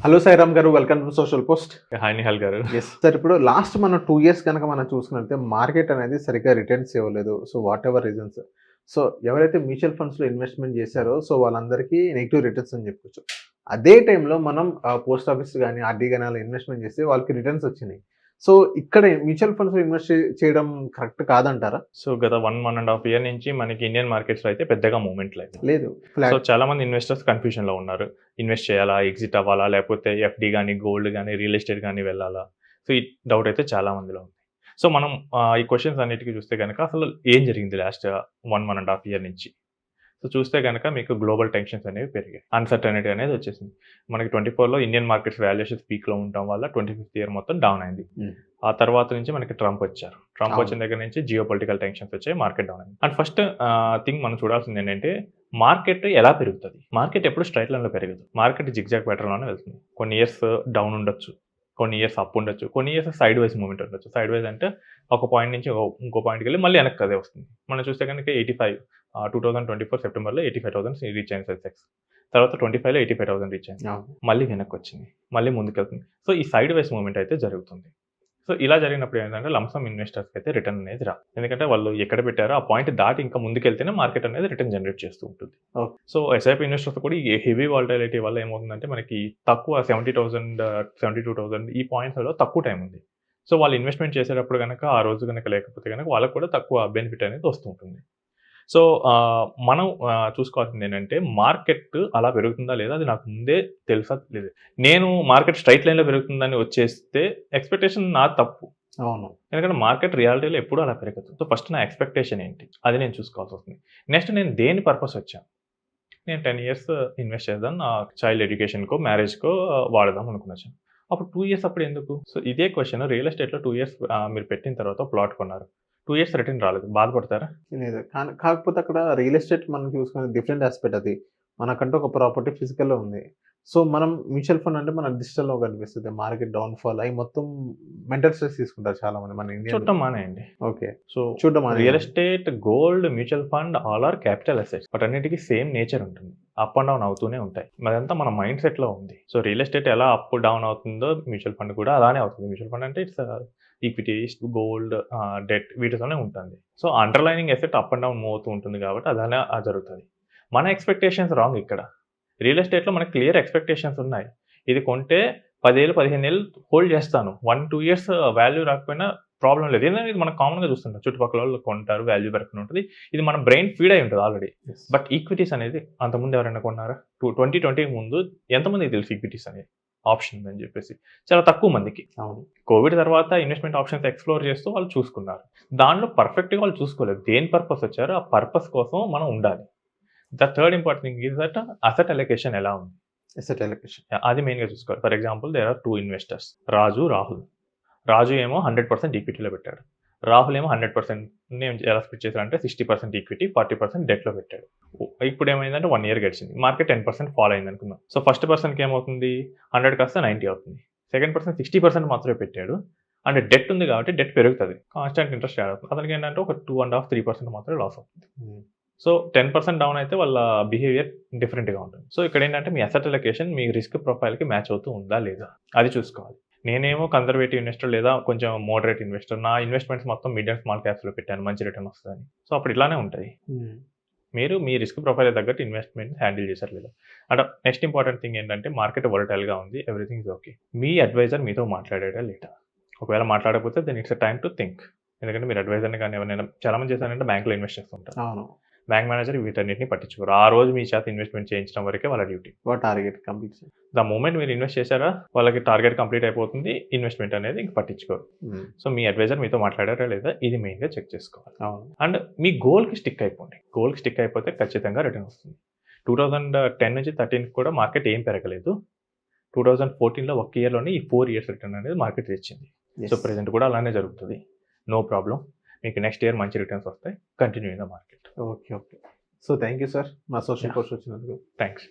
Hello Sairam గారు, welcome to social post. Hi Nihal గారు. Sir, ఇప్పుడు లాస్ట్ మనం 2 ఇయర్స్ కనుక మనం చూసుకున్నట్లయితే మార్కెట్ అనేది సరిగ్గా రిటర్న్స్ ఇవ్వలేదు. So what ever reasons. So ఎవరైతే మ్యూచువల్ ఫండ్స్‌లో ఇన్వెస్ట్‌మెంట్ చేశారో సో వాళ్ళందరికీ నెగెటివ్ రిటర్న్స్ అని చెప్పుకోవచ్చు. అదే టైంలో మనం పోస్ట్ ఆఫీస్ గాని, ఆర్‌డి గాని అలా ఇన్వెస్ట్‌మెంట్ చేస్తే వాళ్ళకి రిటర్న్స్ వచ్చినాయి. సో ఇక్కడ మ్యూచువల్ ఫండ్స్‌లో ఇన్వెస్ట్ చేయడం కరెక్ట్ కాదంటారా? సో గత 1.5 ఇయర్ నుంచి మనకి ఇండియన్ మార్కెట్స్‌లో అయితే పెద్దగా మూవ్‌మెంట్ లేదు. లేదు. సో చాలా మంది ఇన్వెస్టర్స్ కన్‌ఫ్యూజన్‌లో ఉన్నారు. ఇన్వెస్ట్ చేయాలా? ఎగ్జిట్ అవ్వాలా? లేకపోతే ఎఫ్‌డి గాని, గోల్డ్ గాని, రియల్ ఎస్టేట్ గాని వెళ్ళాలా? సో ఈ డౌట్ అయితే చాలా మందిలో ఉంది. సో మనం ఈ క్వెషన్స్ అన్నిటికి చూస్తే గనక అసలు ఏం జరిగింది లాస్ట్ 1.5 ఇయర్ నుంచి? సో చూస్తే గనక మీకు గ్లోబల్ టెన్షన్స్ అనేవి పెరిగాయి. అన్‌సర్టెనిటీ అనేది వచ్చేసింది. మనకి 24లో ఇండియన్ మార్కెట్స్ వాల్యుయేషన్స్ పీక్‌లో ఉండటం వల్ల 25th ఇయర్ మొత్తం డౌన్ అయింది. ఆ తర్వాత నుంచి మనకి ట్రంప్ వచ్చారు. ట్రంప్ వచ్చిన దగ్గర నుంచి జియో పొలిటికల్ టెన్షన్స్ వచ్చాయి. మార్కెట్ డౌన్ అయింది. అండ్ ఫస్ట్ థింగ్ మనం చూడాల్సింది ఏంటంటే మార్కెట్ ఎలా పెరుగుతది? మార్కెట్ ఎప్పుడు స్ట్రెయిట్ లైన్‌లో పెరగదు. మార్కెట్ జిగ్‌జాగ్ ప్యాటర్న్‌లోనే వెళ్తుంది. కొన్ని ఇయర్స్ డౌన్ ఉండొచ్చు. కొన్ని ఇయర్స్ అప్ ఉండొచ్చు. కొన్ని ఇయర్స్ సైడ్ వైస్ మూవ్‌మెంట్ ఉండొచ్చు. సైడ్ వైస్ అంటే ఒక పాయింట్ నుంచి ఇంకో పాయింట్‌కెళ్ళి మళ్ళీ వెనక్కి అదే వస్తుంది. మనం చూస్తే కనుక 2024 సెప్టెంబర్‌లో 85,000 రీచ్ అయింది సెన్సెక్స్. తర్వాత 25లో 85,000 రీచ్ అయింది. మళ్ళీ వెనక్కి వచ్చింది. మళ్ళీ ముందుకెళ్తుంది. సో ఈ సైడ్ వైస్ మూవ్‌మెంట్ అయితే జరుగుతుంది. సో ఇలా జరిగినప్పుడు ఏంటంటే లంసమ్ ఇన్వెస్టర్స్‌కి అయితే రిటర్న్ అనేది రాదు. ఎందుకంటే వాళ్ళు ఎక్కడ పెట్టారో ఆ పాయింట్ దాటి ఇంకా ముందుకెళ్తేనే మార్కెట్ అనేది రిటర్న్ జనరేట్ చేస్తూ ఉంటుంది. ఓకే. సో ఎస్ఐపి ఇన్వెస్టర్స్ కూడా ఈ హెవీ వాలటిలిటీ వల్ల ఏమవుతుందంటే మనకి తక్కువ 70,000, 72,000 ఈ పాయింట్స్‌లో తక్కువ టైం ఉంది. సో వాళ్ళు ఇన్వెస్ట్‌మెంట్ చేసేటప్పుడు గనక ఆ రోజు గనక లేకపోతే గనక వాళ్ళకి కూడా తక్కువ బెనిఫిట్ అనేది వస్తూ ఉంటుంది. సో మనం చూసుకోవాల్సింది ఏంటంటే మార్కెట్ అలా పెరుగుతుందా లేదా అది నాకు ముందే తెలుసా లేదు. నేను మార్కెట్ స్ట్రైట్ లైన్‌లో పెరుగుతుందని వచ్చేస్తే ఎక్స్‌పెక్టేషన్ నాది తప్పు. అవును. ఎందుకంటే మార్కెట్ రియాలిటీలో ఎప్పుడూ అలా పెరగదు. సో ఫస్ట్ నా ఎక్స్‌పెక్టేషన్ ఏంటి? అది నేను చూసుకోవాల్సి వస్తుంది. నెక్స్ట్ నేను దేని పర్పస్ వచ్చాను? నేను 10 ఇయర్స్ ఇన్వెస్ట్ చేద్దాం. నా చైల్డ్ ఎడ్యుకేషన్‌కో, మ్యారేజ్‌కో వాడదాం అనుకునొచ్చాను. అప్పుడు 2 ఇయర్స్ అప్పుడు ఎందుకు? సో ఇదే క్వెషన్ రియల్ ఎస్టేట్‌లో 2 ఇయర్స్ మీరు పెట్టిన తర్వాత ప్లాట్ కొన్నారు. 2 ఇయర్స్ రిటర్న్ రాలేదు. బాధపడతారా? లేదు. కాకపోతే అక్కడ రియల్ ఎస్టేట్ మనం చూసుకునే డిఫరెంట్ యాస్పెక్ట్ అది. మనకంటూ ఒక ప్రాపర్టీ ఫిజికల్‌లో ఉంది. సో మనం మ్యూచువల్ ఫండ్ అంటే మనకు డిజిటల్‌లో కనిపిస్తది. మార్కెట్ డౌన్ ఫాల్ అయి మొత్తం మెంటల్ స్ట్రెస్ తీసుకుంటారు చాలామంది మన ఇండియన్‌లో. చూడటం మానేయండి. ఓకే. సో చూడడం మానేయండి. Real estate, gold, mutual fund all are capital assets. వాటన్నిటికి సేమ్ నేచర్ ఉంటుంది. అప్ అండ్ డౌన్ అవుతూనే ఉంటాయి. అదంతా మన మైండ్ సెట్‌లో ఉంది. సో రియల్ ఎస్టేట్ ఎలా అప్ డౌన్ అవుతుందో మ్యూచువల్ ఫండ్ కూడా అలానే అవుతుంది. మ్యూచువల్ ఫండ్ అంటే ఇట్స్ ఈక్విటీస్, గోల్డ్, డెట్ వీటితోనే ఉంటుంది. So underlining asset up and down move అవుతూ ఉంటుంది కాబట్టి అలానే జరుగుతది. మన ఎక్స్‌పెక్టేషన్స్ రాంగ్ ఇక్కడ. రియల్ ఎస్టేట్‌లో మనకు క్లియర్ ఎక్స్‌పెక్టేషన్స్ ఉన్నాయి. ఇది కొంటే 10 ఏళ్ళు, 15 ఏళ్ళు హోల్డ్ చేస్తాను. 1, 2 ఇయర్స్ వాల్యూ రాకపోయినా ప్రాబ్లమ్ లేదు. ఏంటంటే ఇది మనం కామన్‌గా చూస్తుంటాం. చుట్టుపక్కల వాళ్ళు కొంటారు, వాల్యూ పెరగకుండా ఉంటది. ఇది మన బ్రెయిన్ ఫీడ్ అయి ఉంటది ఆల్రెడీ. యెస్. బట్ ఈక్విటీస్ అనేది అంతకుముందు ఎవరైనా కొన్నారా? 2020కి ముందు ఎంతమందికి తెలుసు ఈక్విటీస్ అనేది ఆప్షన్ ఉందని చెప్పేసి? చాలా తక్కువ మందికి. అవును. కోవిడ్ తర్వాత ఇన్వెస్ట్‌మెంట్ ఆప్షన్స్ ఎక్స్‌ప్లోర్ చేస్తూ వాళ్ళు చూసుకున్నారు. దాంట్లో పర్ఫెక్ట్‌గా వాళ్ళు చూసుకోలేదు. దేని పర్పస్ వచ్చారో ఆ పర్పస్ కోసం మనం ఉండాలి. The third important thing is that asset allocation ఎలా ఉంది? Asset allocation. అది మెయిన్‌గా చూసుకోవాలి. For example there are 2 investors Raju, Rahul. Raju ఏమో 100% ఈక్విటీలో పెట్టాడు. రాహుల్ ఏమో 100% ఎలా స్ప్లిట్ చేశారంటే 60% ఈక్విటీ, 40% డెట్‌లో పెట్టాడు. ఇప్పుడు ఏమైందంటే 1 ఇయర్ గడిచింది. మార్కెట్ 10% ఫాల్ అయింది అనుకుందాం. సో ఫస్ట్ పర్సన్‌కి ఏమవుతుంది? 100 కాస్త 90 అవుతుంది. సెకండ్ పర్సన్ 60% మాత్రమే పెట్టాడు. అండ్ డెట్ ఉంది కాబట్టి డెట్ పెరుగుతది. కాన్స్టాంట్ ఇంట్రెస్ట్ యాడ్ అవుతుంది. అతనికి ఏంటంటే ఒక 2.5, 3% మాత్రమే లాస్ అవుతుంది. సో 10% డౌన్ అయితే వాళ్ళ బిహేవియర్ డిఫరెంట్‌గా ఉంటుంది. సో ఇక్కడ ఏంటంటే మీ అసెట్ అలొకేషన్ మీ రిస్క్ ప్రొఫైల్‌కి మ్యాచ్ అవుతూ ఉందా లేదా? అది చూసుకోవాలి. నేనేమో కన్జర్వేటివ్ ఇన్వెస్టర్ లేదా కొంచెం మోడరేట్ ఇన్వెస్టర్. నా ఇన్వెస్ట్‌మెంట్స్ మొత్తం మిడ్ అండ్ స్మాల్ క్యాప్స్‌లో పెట్టాను. మంచి రిటర్న్ వస్తదని. సో అప్పుడు ఇట్లానే ఉంటాయి. మీరు మీ రిస్క్ ప్రొఫైల్‌కి తగ్గట్టు ఇన్వెస్ట్‌మెంట్ హ్యాండిల్ చేశారు లేదా? అండ్ నెక్స్ట్ ఇంపార్టెంట్ థింగ్ ఏంటంటే మార్కెట్ వోలటైల్‌గా ఉంది. Everything is okay. మీ అడ్వైజర్ మీతో మాట్లాడాడా లేదా? ఒకవేళ మాట్లాడకపోతే then it's a time to think. ఎందుకంటే మీరు అడ్వైజర్‌ని కానీ ఎవరినైనా చాలా మంది చేశారంటే బ్యాంక్‌లో ఇన్వెస్ట్ చేస్తుంటారు. అవును. బ్యాంక్ మేనేజర్ వీటన్నిటిని పట్టించుకోరు. ఆ రోజు మీ చేత ఇన్వెస్ట్‌మెంట్ చేయించడం వరకే వాళ్ళ డ్యూటీ. టార్గెట్ కంప్లీట్ చేయాలి. ద మూమెంట్ మీరు ఇన్వెస్ట్ చేశారా వాళ్ళకి టార్గెట్ కంప్లీట్ అయిపోతుంది. ఇన్వెస్ట్‌మెంట్ అనేది ఇంక పట్టించుకోరు. సో మీ అడ్వైజర్ మీతో మాట్లాడారా లేదా? ఇది మెయిన్‌గా చెక్ చేసుకోవాలి. అవును. అండ్ మీ గోల్‌కి స్టిక్ అయిపోండి. గోల్‌కి స్టిక్ అయిపోతే ఖచ్చితంగా రిటర్న్ వస్తుంది. 2010 నుంచి 13 కూడా మార్కెట్ ఏం పెరగలేదు. 2014లో ఒక ఇయర్‌లోనే ఈ 4 ఇయర్స్ రిటర్న్ అనేది మార్కెట్ తెచ్చింది. సో ప్రెజెంట్ కూడా అలానే జరుగుతుంది. No problem. మీకు నెక్స్ట్ ఇయర్ మంచి రిటర్న్స్ వస్తాయి. Continue in the market. Okay. So thank you sir. మా సోషల్ పోస్ట్ వచ్చినందుకు. థాంక్స్.